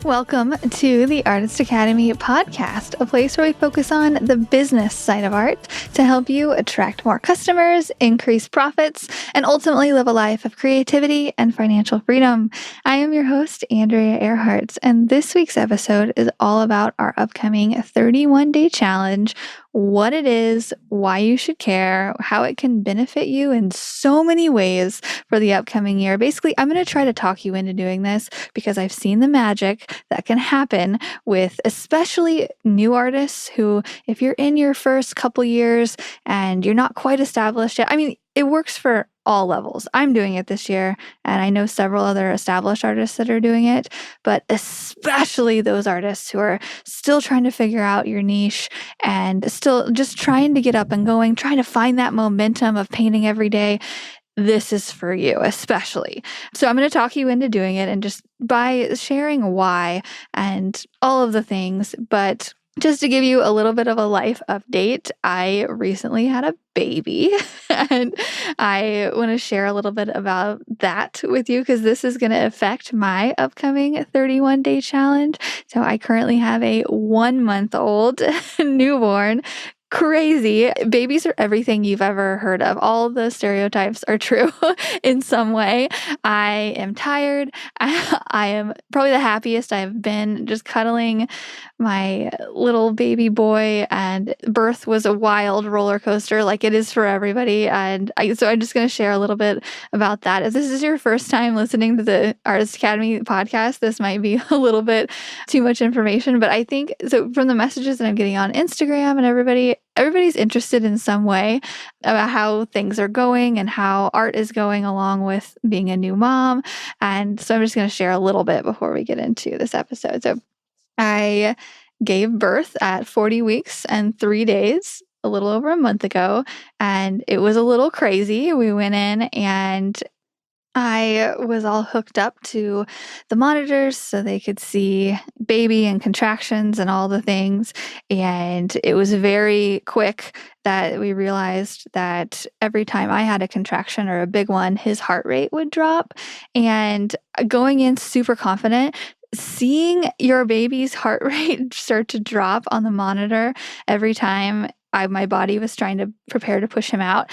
Welcome to the Artist Academy podcast, a place where we focus on the business side of art to help you attract more customers, increase profits, and ultimately live a life of creativity and financial freedom. I am your host, Andrea Earhart, and this week's episode is all about our upcoming 31-day challenge, what it is, why you should care, how it can benefit you in so many ways for the upcoming year. Basically, I'm going to try to talk you into doing this because I've seen the magic that can happen with especially new artists who, if you're in your first couple years and you're not quite established yet, it works for all levels. I'm doing it this year, and I know several other established artists that are doing it, but especially those artists who are still trying to figure out your niche and still just trying to get up and going, trying to find that momentum of painting every day. This is for you, especially. So I'm going to talk you into doing it and just by sharing why and all of the things. But just to give you a little bit of a life update, I recently had a baby and I want to share a little bit about that with you because this is going to affect my upcoming 31-day challenge. So I currently have a 1-month-old newborn. Crazy. Babies are everything you've ever heard of. All the stereotypes are true in some way. I am tired. I am probably the happiest I've been just cuddling my little baby boy, and birth was a wild roller coaster like it is for everybody. So I'm just going to share a little bit about that. If this is your first time listening to the Artist Academy podcast, this might be a little bit too much information, but I think so from the messages that I'm getting on Instagram and everybody's interested in some way about how things are going and how art is going along with being a new mom. And so I'm just going to share a little bit before we get into this episode. So I gave birth at 40 weeks and 3 days, a little over a month ago, and it was a little crazy. We went in and I was all hooked up to the monitors so they could see baby and contractions and all the things. And it was very quick that we realized that every time I had a contraction or a big one, his heart rate would drop. And going in super confident, seeing your baby's heart rate start to drop on the monitor every time my body was trying to prepare to push him out,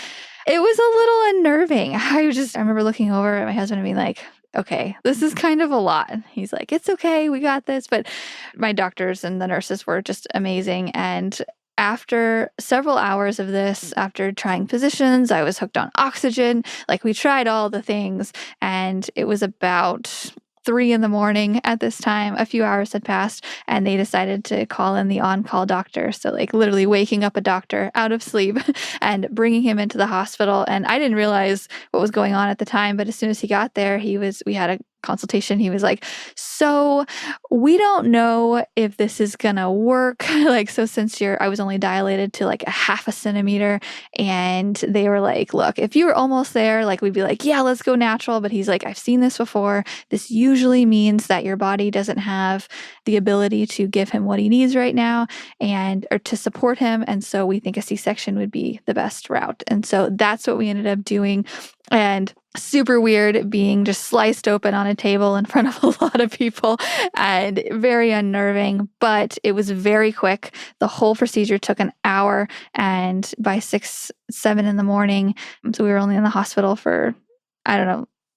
it was a little unnerving. I remember looking over at my husband and being like, okay, this is kind of a lot. He's like, it's okay, we got this. But my doctors and the nurses were just amazing. And after several hours of this, after trying positions, I was hooked on oxygen. Like we tried all the things, and it was about 3 a.m. at this time. A few hours had passed and they decided to call in the on-call doctor. So like literally waking up a doctor out of sleep and bringing him into the hospital. And I didn't realize what was going on at the time, but as soon as he got there, we had a consultation. He was like, so we don't know if this is gonna work. Since I was only dilated to like a 0.5 centimeter, and they were like, look, if you were almost there, like we'd be like, yeah, let's go natural. But he's like, I've seen this before. This usually means that your body doesn't have the ability to give him what he needs right now or to support him. And so we think a C-section would be the best route. And so that's what we ended up doing. And super weird being just sliced open on a table in front of a lot of people and very unnerving, but it was very quick. The whole procedure took an hour, and by 6, 7 in the morning, so we were only in the hospital for,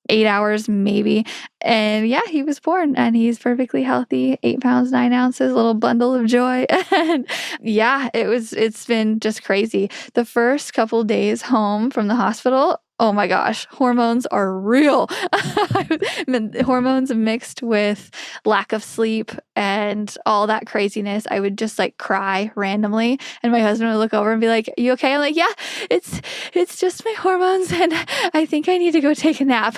8 hours maybe. And yeah, he was born and he's perfectly healthy, 8 pounds, 9 ounces, little bundle of joy. And yeah, it's been just crazy. The first couple days home from the hospital, oh my gosh, hormones are real. Hormones mixed with lack of sleep and all that craziness. I would just like cry randomly, and my husband would look over and be like, "You okay?" I'm like, "Yeah, it's just my hormones, and I think I need to go take a nap."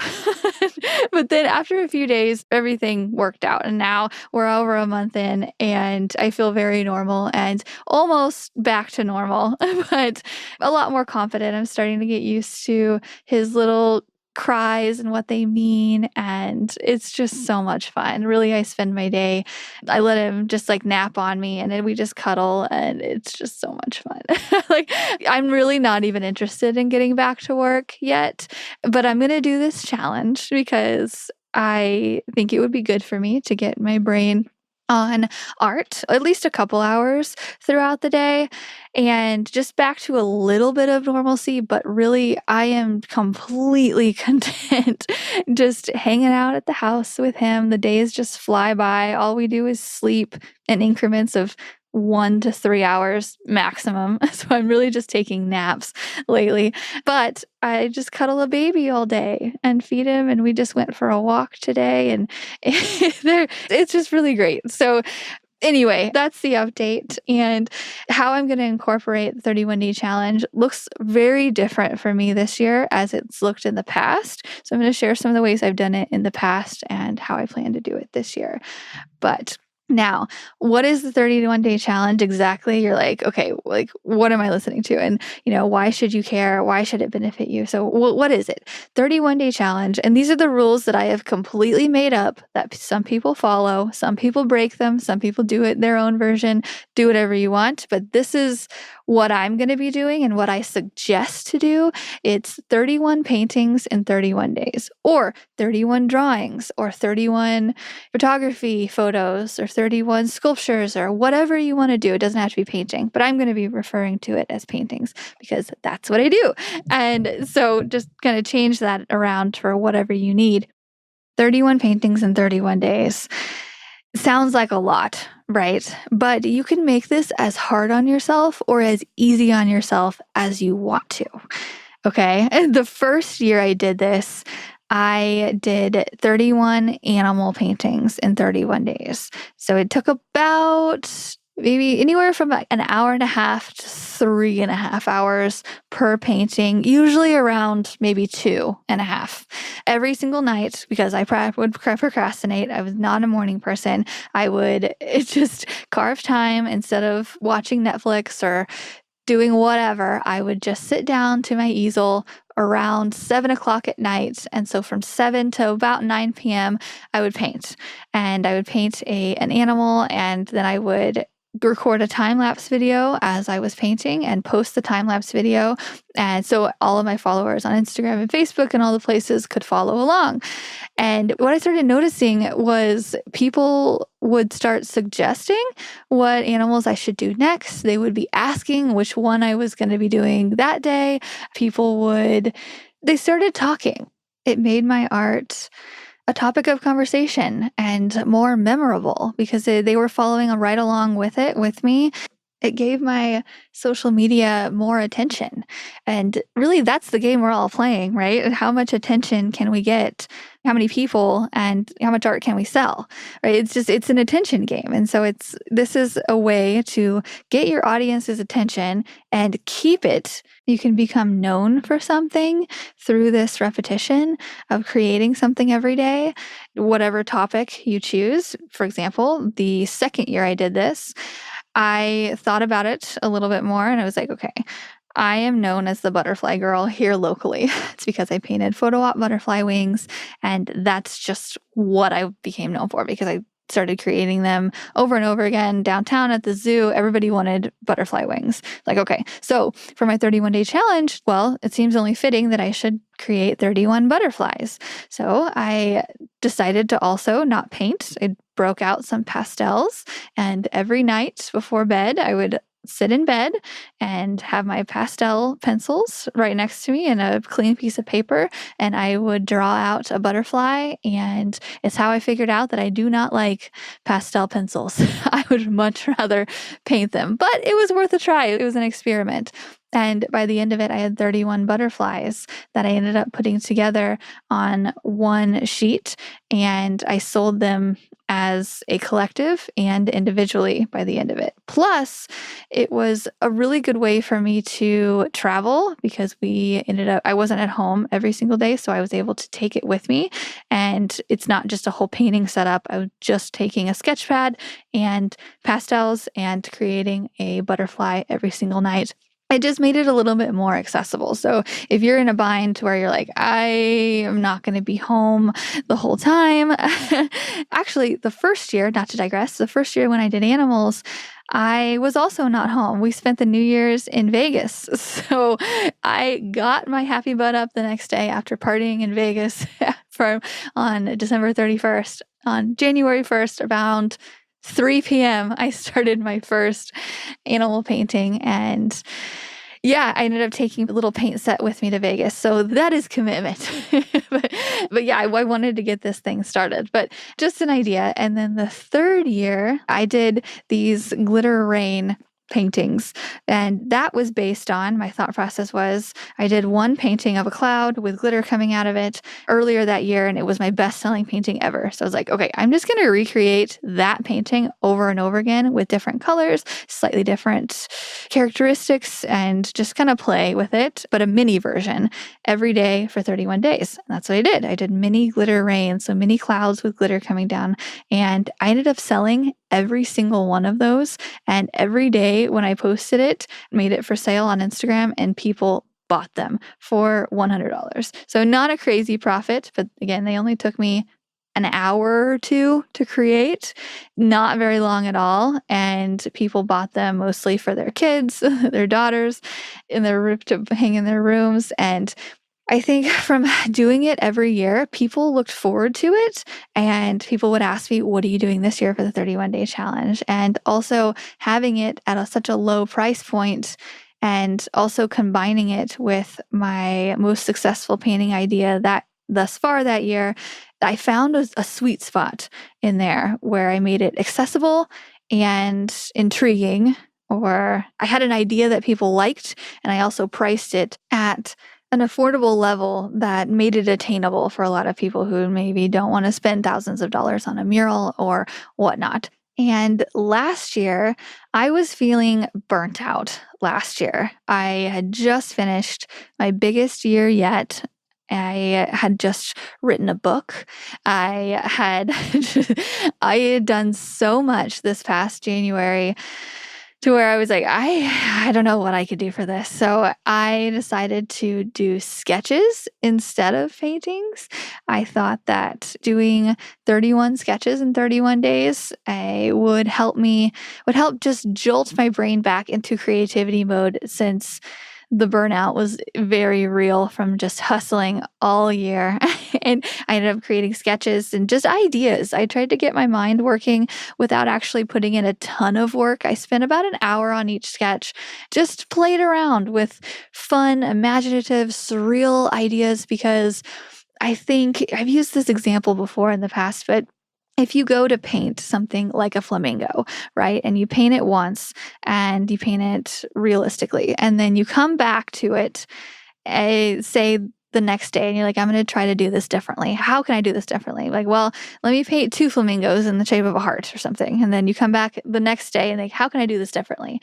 But then after a few days, everything worked out, and now we're over a month in, and I feel very normal and almost back to normal, but a lot more confident. I'm starting to get used to his little cries and what they mean, and it's just so much fun. Really, I spend my day, I let him just like nap on me, and then we just cuddle, and it's just so much fun. Like, I'm really not even interested in getting back to work yet, but I'm gonna do this challenge because I think it would be good for me to get my brain on art at least a couple hours throughout the day and just back to a little bit of normalcy. But really, I am completely content just hanging out at the house with him. The days just fly by. All we do is sleep in increments of 1 to 3 hours maximum. So I'm really just taking naps lately. But I just cuddle a baby all day and feed him. And we just went for a walk today. And it's just really great. So anyway, that's the update. And how I'm going to incorporate the 31-day challenge looks very different for me this year as it's looked in the past. So I'm going to share some of the ways I've done it in the past and how I plan to do it this year. But now, what is the 31-day challenge exactly? You're like, okay, like, what am I listening to? And, why should you care? Why should it benefit you? So what is it? 31-day challenge. And these are the rules that I have completely made up that some people follow. Some people break them. Some people do it their own version. Do whatever you want. But this is what I'm going to be doing and what I suggest to do. It's 31 paintings in 31 days, or 31 drawings, or 31 photography photos, or 31 sculptures, or whatever you want to do. It doesn't have to be painting, but I'm going to be referring to it as paintings because that's what I do. And so just kind of change that around for whatever you need. 31 paintings in 31 days. Sounds like a lot, right? But you can make this as hard on yourself or as easy on yourself as you want to. Okay. And the first year I did this, I did 31 animal paintings in 31 days. So it took about maybe anywhere from like an hour and a half to 3.5 hours per painting, usually around maybe 2.5 every single night because I would procrastinate. I was not a morning person. I would just carve time instead of watching Netflix or doing whatever. I would just sit down to my easel around 7 o'clock at night. And so from 7 to about 9 p.m., I would paint. And I would paint an animal, and then I would record a time-lapse video as I was painting and post the time-lapse video. And so all of my followers on Instagram and Facebook and all the places could follow along. And what I started noticing was people would start suggesting what animals I should do next. They would be asking which one I was going to be doing that day. They started talking. It made my art a topic of conversation and more memorable because they were following right along with it with me. It gave my social media more attention. And really, that's the game we're all playing, right? How much attention can we get? How many people and how much art can we sell, right? It's an attention game. And so this is a way to get your audience's attention and keep it. You can become known for something through this repetition of creating something every day, whatever topic you choose. For example, the second year I did this, I thought about it a little bit more and I was like, okay, I am known as the butterfly girl here locally. It's because I painted photo op butterfly wings, and that's just what I became known for because I started creating them over and over again downtown at the zoo. Everybody wanted butterfly wings. Like, okay, so for my 31-day challenge, well, it seems only fitting that I should create 31 butterflies. So I decided to also not paint. I broke out some pastels, and every night before bed, I would sit in bed and have my pastel pencils right next to me and a clean piece of paper, and I would draw out a butterfly. And it's how I figured out that I do not like pastel pencils. I would much rather paint them, but it was worth a try. It was an experiment. And by the end of it, I had 31 butterflies that I ended up putting together on one sheet, and I sold them as a collective and individually by the end of it. Plus, it was a really good way for me to travel because I wasn't at home every single day, so I was able to take it with me. And it's not just a whole painting setup. I was just taking a sketch pad and pastels and creating a butterfly every single night. It just made it a little bit more accessible. So if you're in a bind where you're like, I am not going to be home the whole time. Actually, the first year, not to digress, the first year when I did animals, I was also not home. We spent the New Year's in Vegas. So I got my happy butt up the next day after partying in Vegas on December 31st. On January 1st, around 3 p.m., I started my first animal painting. And yeah, I ended up taking a little paint set with me to Vegas. So that is commitment. but yeah, I wanted to get this thing started, but just an idea. And then the third year, I did these glitter rain paintings. And that was based on, my thought process was, I did one painting of a cloud with glitter coming out of it earlier that year, and it was my best-selling painting ever. So I was like, okay, I'm just going to recreate that painting over and over again with different colors, slightly different characteristics, and just kind of play with it, but a mini version every day for 31 days. And that's what I did. I did mini glitter rain, so mini clouds with glitter coming down, and I ended up selling every single one of those. And every day when I posted it, made it for sale on Instagram, and people bought them for $100. So not a crazy profit, but again, they only took me an hour or two to create, not very long at all. And people bought them mostly for their kids, their daughters, in their room to hang in their rooms. And I think from doing it every year, people looked forward to it, and people would ask me, what are you doing this year for the 31-day challenge? And also having it at such a low price point, and also combining it with my most successful painting idea that thus far that year, I found a sweet spot in there where I made it accessible and intriguing, or I had an idea that people liked, and I also priced it at an affordable level that made it attainable for a lot of people who maybe don't want to spend thousands of dollars on a mural or whatnot. And last year, I was feeling burnt out last year. I had just finished my biggest year yet. I had just written a book. I had done so much this past January to where I was like, I don't know what I could do for this. So I decided to do sketches instead of paintings. I thought that doing 31 sketches in 31 days would help just jolt my brain back into creativity mode, since the burnout was very real from just hustling all year. And I ended up creating sketches and just ideas. I tried to get my mind working without actually putting in a ton of work. I spent about an hour on each sketch, just played around with fun, imaginative, surreal ideas, because I think I've used this example before in the past, but if you go to paint something like a flamingo, right, and you paint it once and you paint it realistically, and then you come back to it, say the next day, and you're like, I'm going to try to do this differently. How can I do this differently? Like, well, let me paint 2 flamingos in the shape of a heart or something. And then you come back the next day and like, how can I do this differently?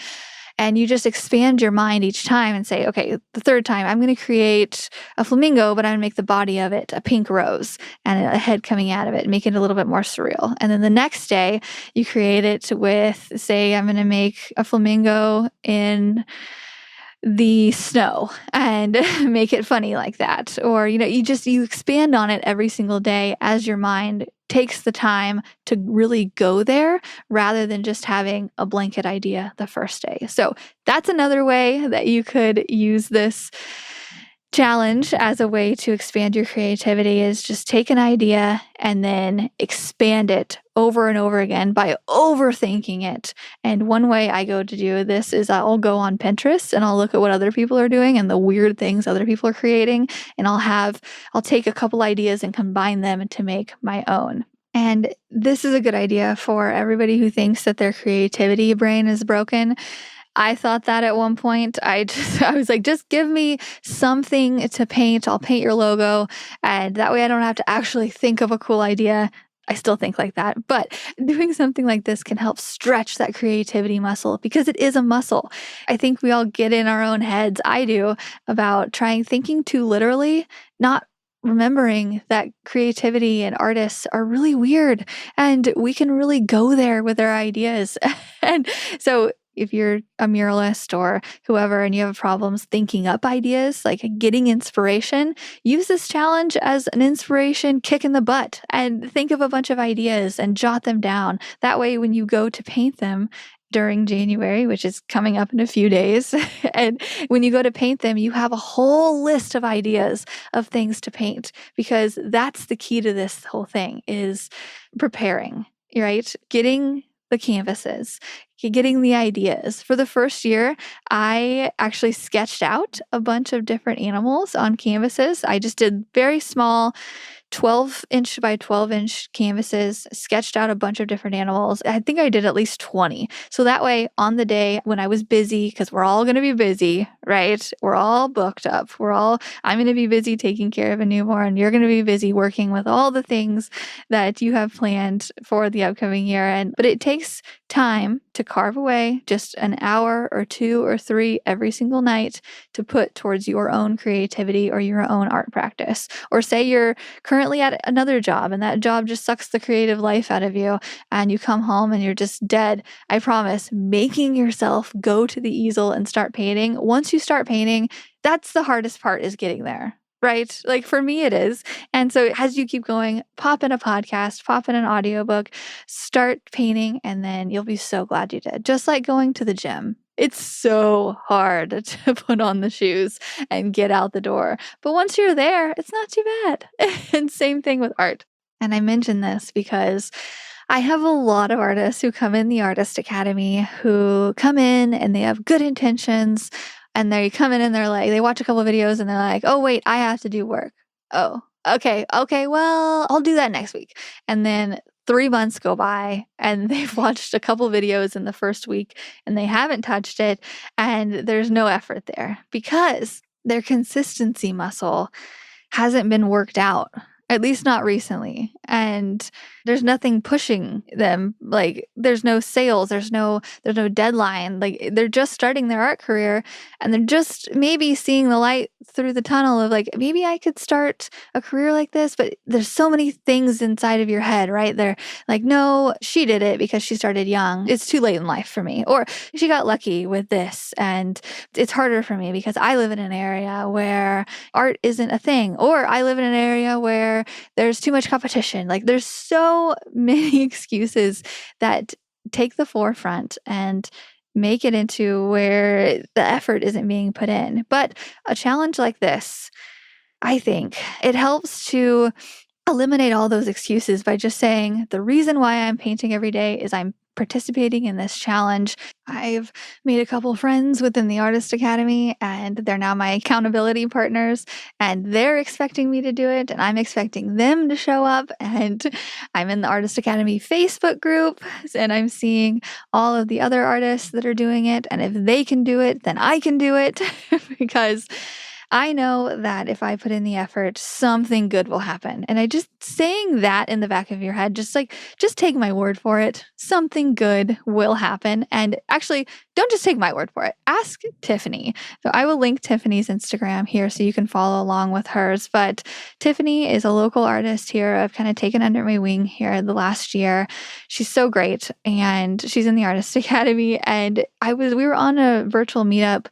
And you just expand your mind each time and say, okay, the third time I'm going to create a flamingo, but I'm going to make the body of it a pink rose and a head coming out of it, make it a little bit more surreal. And then the next day you create it with, say, I'm going to make a flamingo in the snow and make it funny like that. Or, you expand on it every single day as your mind takes the time to really go there, rather than just having a blanket idea the first day. So that's another way that you could use this challenge as a way to expand your creativity, is just take an idea and then expand it over and over again by overthinking it. And one way I go to do this is I'll go on Pinterest and I'll look at what other people are doing and the weird things other people are creating, and I'll take a couple ideas and combine them to make my own. And this is a good idea for everybody who thinks that their creativity brain is broken. I thought that at one point. I was like, just give me something to paint. I'll paint your logo. And that way I don't have to actually think of a cool idea. I still think like that. But doing something like this can help stretch that creativity muscle, because it is a muscle. I think we all get in our own heads, I do, about thinking too literally, not remembering that creativity and artists are really weird, and we can really go there with our ideas. And so if you're a muralist or whoever and you have problems thinking up ideas, like getting inspiration, use this challenge as an inspiration kick in the butt and think of a bunch of ideas and jot them down. That way, when you go to paint them, during January, which is coming up in a few days. And when you go to paint them, you have a whole list of ideas of things to paint, because that's the key to this whole thing is preparing, right? Getting the canvases, getting the ideas. For the first year, I actually sketched out a bunch of different animals on canvases. I just did very small 12-inch by 12-inch canvases, sketched out a bunch of different animals. I think I did at least 20. So that way, on the day when I was busy, because we're all going to be busy, right? We're all booked up. I'm going to be busy taking care of a newborn. You're going to be busy working with all the things that you have planned for the upcoming year. But it takes time to carve away just an hour or 2 or 3 every single night to put towards your own creativity or your own art practice. Or say you're currently at another job and that job just sucks the creative life out of you and you come home and you're just dead. I promise, making yourself go to the easel and start painting. Once you start painting, that's the hardest part, is getting there. Right? Like for me, it is. And so as you keep going, pop in a podcast, pop in an audiobook, start painting, and then you'll be so glad you did. Just like going to the gym. It's so hard to put on the shoes and get out the door. But once you're there, it's not too bad. And same thing with art. And I mention this because I have a lot of artists who come in the Artist Academy who come in and they have good intentions. And they come in and they're like, they watch a couple of videos and they're like, oh, wait, I have to do work. Oh, okay, well, I'll do that next week. And then 3 months go by and they've watched a couple videos in the first week and they haven't touched it. And there's no effort there because their consistency muscle hasn't been worked out, at least not recently. And there's nothing pushing them. Like there's no sales, there's no deadline. Like they're just starting their art career and they're just maybe seeing the light through the tunnel of like, maybe I could start a career like this. But there's so many things inside of your head, right? They're like, no, she did it because she started young. It's too late in life for me. Or she got lucky with this and it's harder for me because I live in an area where art isn't a thing. Or I live in an area where there's too much competition. Like there's so many excuses that take the forefront and make it into where the effort isn't being put in. But a challenge like this, I think it helps to eliminate all those excuses by just saying the reason why I'm painting every day is I'm participating in this challenge. I've made a couple friends within the Artist Academy and they're now my accountability partners and they're expecting me to do it and I'm expecting them to show up, and I'm in the Artist Academy Facebook group and I'm seeing all of the other artists that are doing it, and if they can do it, then I can do it because I know that if I put in the effort, something good will happen. And I just saying that in the back of your head, just take my word for it. Something good will happen. And actually, don't just take my word for it. Ask Tiffany. So I will link Tiffany's Instagram here so you can follow along with hers. But Tiffany is a local artist here. I've kind of taken under my wing here the last year. She's so great. And she's in the Artist Academy. And we were on a virtual meetup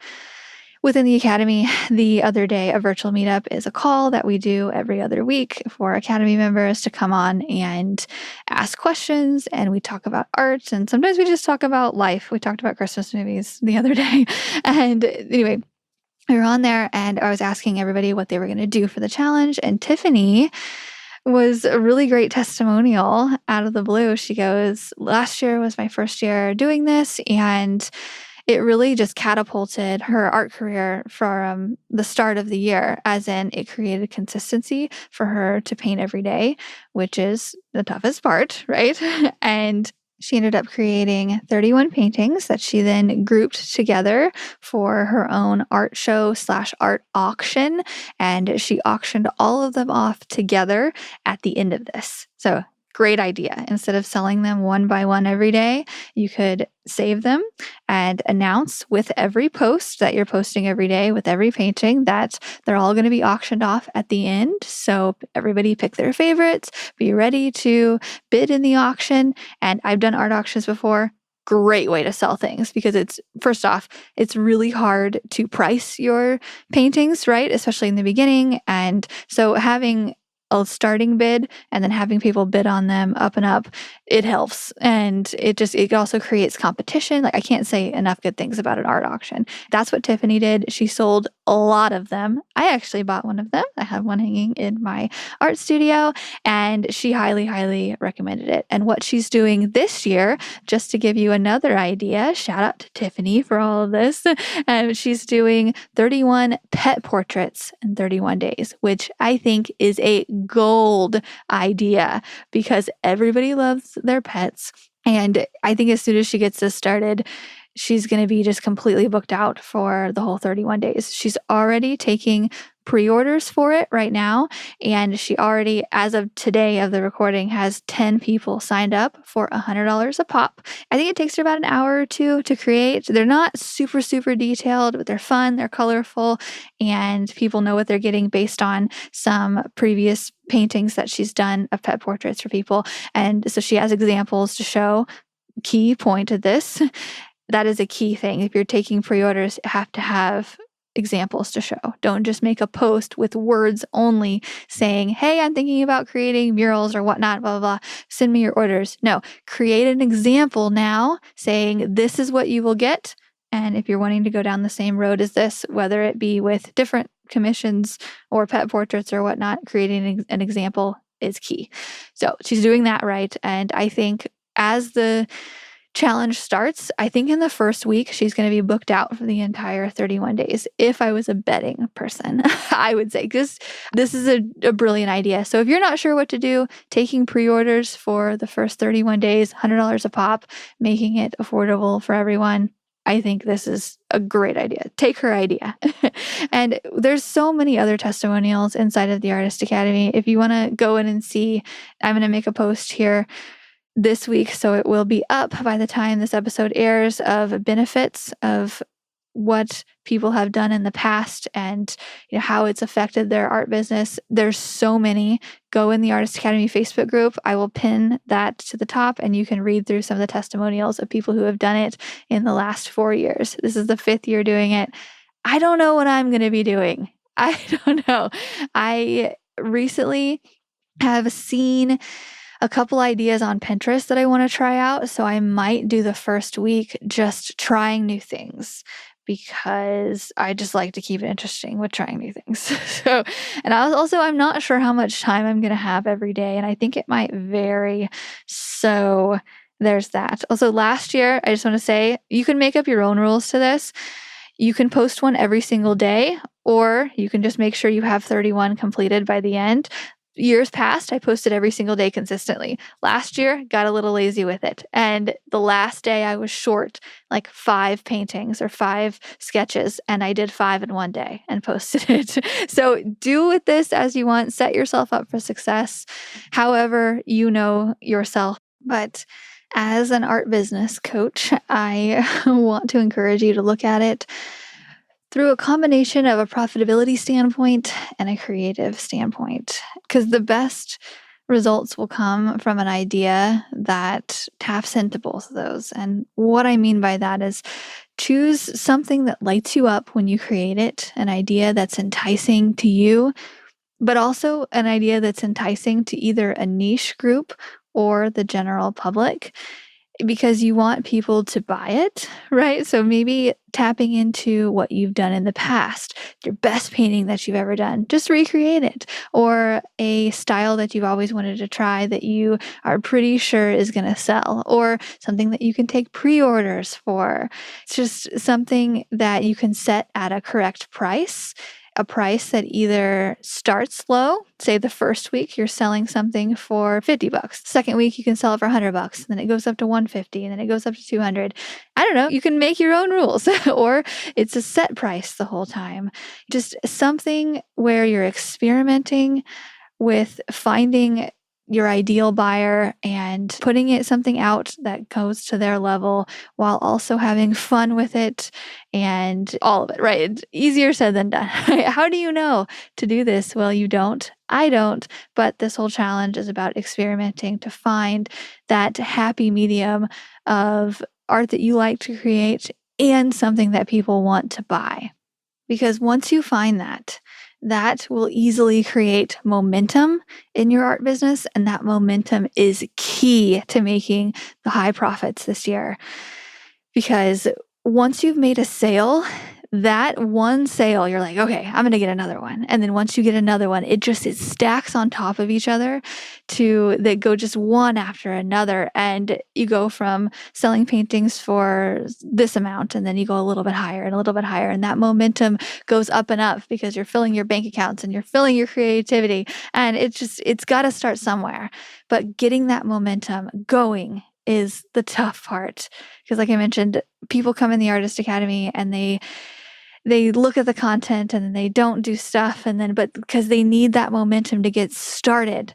within the Academy the other day. A virtual meetup is a call that we do every other week for Academy members to come on and ask questions, and we talk about art, and sometimes we just talk about life. We talked about Christmas movies the other day. And anyway, we were on there and I was asking everybody what they were going to do for the challenge, and Tiffany was a really great testimonial out of the blue. She goes, last year was my first year doing this, and it really just catapulted her art career from the start of the year, as in it created consistency for her to paint every day, which is the toughest part, right? And she ended up creating 31 paintings that she then grouped together for her own art show / art auction. And she auctioned all of them off together at the end of this. So great idea. Instead of selling them one by one every day, you could save them and announce with every post that you're posting every day, with every painting, that they're all going to be auctioned off at the end. So everybody pick their favorites, be ready to bid in the auction. And I've done art auctions before. Great way to sell things, because first off, it's really hard to price your paintings, right? Especially in the beginning. And so having a starting bid and then having people bid on them up and up, it helps. And it also creates competition. Like, I can't say enough good things about an art auction. That's what Tiffany did. She sold a lot of them. I actually bought one of them. I have one hanging in my art studio, and she highly, highly recommended it. And what she's doing this year, just to give you another idea, shout out to Tiffany for all of this. She's doing 31 pet portraits in 31 days, which I think is a gold idea because everybody loves their pets. And I think as soon as she gets this started, she's going to be just completely booked out for the whole 31 days. She's already taking pre-orders for it right now. And she already, as of today of the recording, has 10 people signed up for $100 a pop. I think it takes her about an hour or two to create. They're not super, super detailed, but they're fun, they're colorful, and people know what they're getting based on some previous paintings that she's done of pet portraits for people. And so she has examples to show. Key point of this, that is a key thing. If you're taking pre-orders, you have to have examples to show. Don't just make a post with words only saying, hey, I'm thinking about creating murals or whatnot, blah, blah, blah. Send me your orders. No, create an example now saying this is what you will get. And if you're wanting to go down the same road as this, whether it be with different commissions or pet portraits or whatnot, creating an example is key. So she's doing that right. And I think as the challenge starts, I think in the first week, she's going to be booked out for the entire 31 days. If I was a betting person, I would say, because this is a brilliant idea. So if you're not sure what to do, taking pre-orders for the first 31 days, $100 a pop, making it affordable for everyone, I think this is a great idea. Take her idea. And there's so many other testimonials inside of the Artist Academy. If you want to go in and see, I'm going to make a post here this week, so it will be up by the time this episode airs, of benefits of what people have done in the past and how it's affected their art business. There's so many. Go in the Artist Academy Facebook group. I will pin that to the top, and you can read through some of the testimonials of people who have done it in the last 4 years. This is the 5th year doing it. I don't know what I'm going to be doing. I don't know. I recently have seen a couple ideas on Pinterest that I want to try out. So I might do the first week just trying new things because I just like to keep it interesting with trying new things. I'm not sure how much time I'm going to have every day, and I think it might vary. So there's that. Also, last year, I just want to say, you can make up your own rules to this. You can post one every single day, or you can just make sure you have 31 completed by the end. Years past, I posted every single day consistently. Last year, got a little lazy with it. And the last day I was short, like 5 paintings or 5 sketches, and I did 5 in one day and posted it. So do with this as you want. Set yourself up for success, however you know yourself. But as an art business coach, I want to encourage you to look at it through a combination of a profitability standpoint and a creative standpoint, because the best results will come from an idea that taps into both of those. And what I mean by that is, choose something that lights you up when you create it, an idea that's enticing to you, but also an idea that's enticing to either a niche group or the general public, because you want people to buy it, right? So maybe tapping into what you've done in the past, your best painting that you've ever done, just recreate it, or a style that you've always wanted to try that you are pretty sure is going to sell, or something that you can take pre-orders for. It's just something that you can set at a correct price, a price that either starts low. Say the first week you're selling something for $50. Second week you can sell it for $100. Then it goes up to $150, and then it goes up to $200. I don't know. You can make your own rules, or it's a set price the whole time. Just something where you're experimenting with finding your ideal buyer and putting it something out that goes to their level while also having fun with it and all of it, right? It's easier said than done. How do you know to do this? Well, you don't. I don't. But this whole challenge is about experimenting to find that happy medium of art that you like to create and something that people want to buy. Because once you find that, that will easily create momentum in your art business. And that momentum is key to making the high profits this year. Because once you've made a sale, that one sale, you're like, okay, I'm going to get another one. And then once you get another one, it stacks on top of each other that go just one after another. And you go from selling paintings for this amount, and then you go a little bit higher and a little bit higher. And that momentum goes up and up because you're filling your bank accounts and you're filling your creativity. And it's got to start somewhere. But getting that momentum going is the tough part. Because like I mentioned, people come in the Artist Academy and they look at the content and then they don't do stuff, but because they need that momentum to get started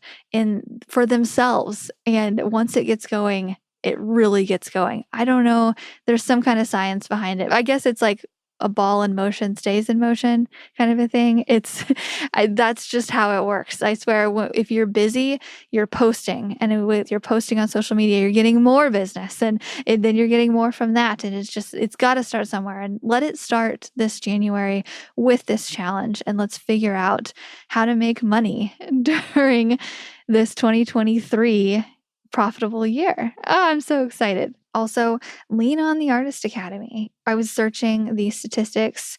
for themselves. And once it gets going, it really gets going. I don't know. There's some kind of science behind it. I guess it's like a ball in motion stays in motion kind of a thing. That's just how it works. I swear, if you're busy, you're posting, and if you're posting on social media, you're getting more business, and then you're getting more from that. And it's got to start somewhere, and let it start this January with this challenge. And let's figure out how to make money during this 2023 profitable year. Oh, I'm so excited. Also, lean on the Artist Academy. I was searching the statistics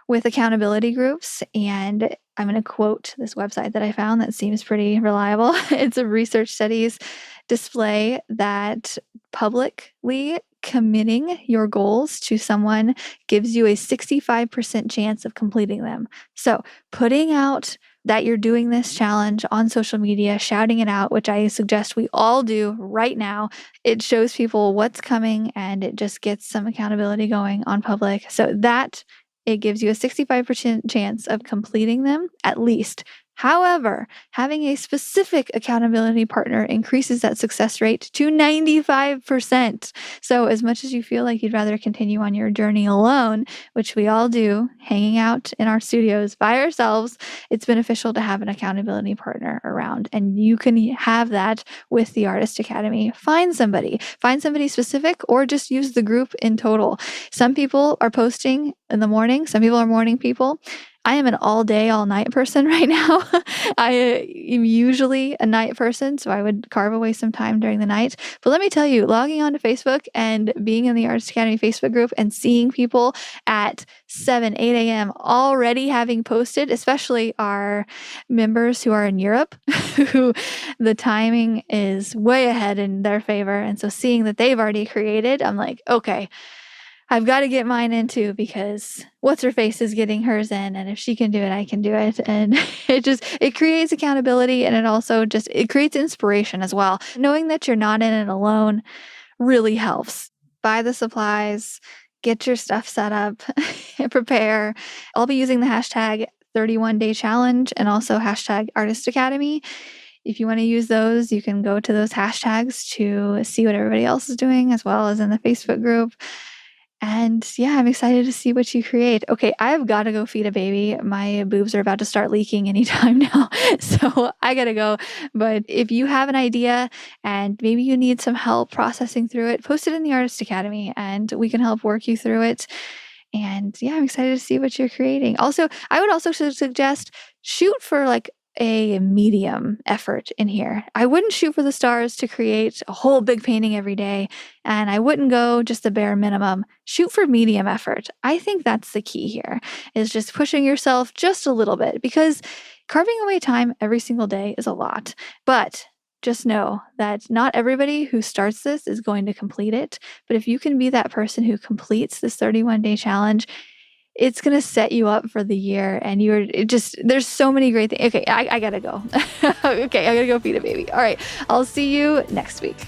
with accountability groups, and I'm going to quote this website that I found that seems pretty reliable. It's a research studies display that publicly committing your goals to someone gives you a 65% chance of completing them. So putting out that you're doing this challenge on social media, shouting it out, which I suggest we all do right now. It shows people what's coming, and it just gets some accountability going on public. So that it gives you a 65% chance of completing them at least. However, having a specific accountability partner increases that success rate to 95%. So as much as you feel like you'd rather continue on your journey alone, which we all do, hanging out in our studios by ourselves, it's beneficial to have an accountability partner around. And you can have that with the Artist Academy. Find somebody specific, or just use the group in total. Some people are posting in the morning. Some people are morning people. I am an all day, all night person right now. I am usually a night person, so I would carve away some time during the night. But let me tell you, logging onto Facebook and being in the Artist Academy Facebook group and seeing people at 7, 8 a.m. already having posted, especially our members who are in Europe, who the timing is way ahead in their favor. And so seeing that they've already created, I'm like, okay, I've got to get mine in too, because what's her face is getting hers in, and if she can do it, I can do it. And it creates accountability, and it creates inspiration as well. Knowing that you're not in it alone really helps. Buy the supplies, get your stuff set up, prepare. I'll be using the hashtag 31-day challenge and also hashtag Artist Academy. If you want to use those, you can go to those hashtags to see what everybody else is doing, as well as in the Facebook group. And yeah, I'm excited to see what you create. Okay, I've got to go feed a baby. My boobs are about to start leaking anytime now. So I got to go. But if you have an idea and maybe you need some help processing through it, post it in the Artist Academy and we can help work you through it. And yeah, I'm excited to see what you're creating. Also, I would also suggest shoot for like a medium effort in here. I wouldn't shoot for the stars to create a whole big painting every day, and I wouldn't go just the bare minimum. Shoot for medium effort. I think that's the key here, is just pushing yourself just a little bit, because carving away time every single day is a lot. But just know that not everybody who starts this is going to complete it. But if you can be that person who completes this 31-day challenge, it's going to set you up for the year. And there's so many great things. Okay, I got to go. Okay, I got to go feed a baby. All right, I'll see you next week.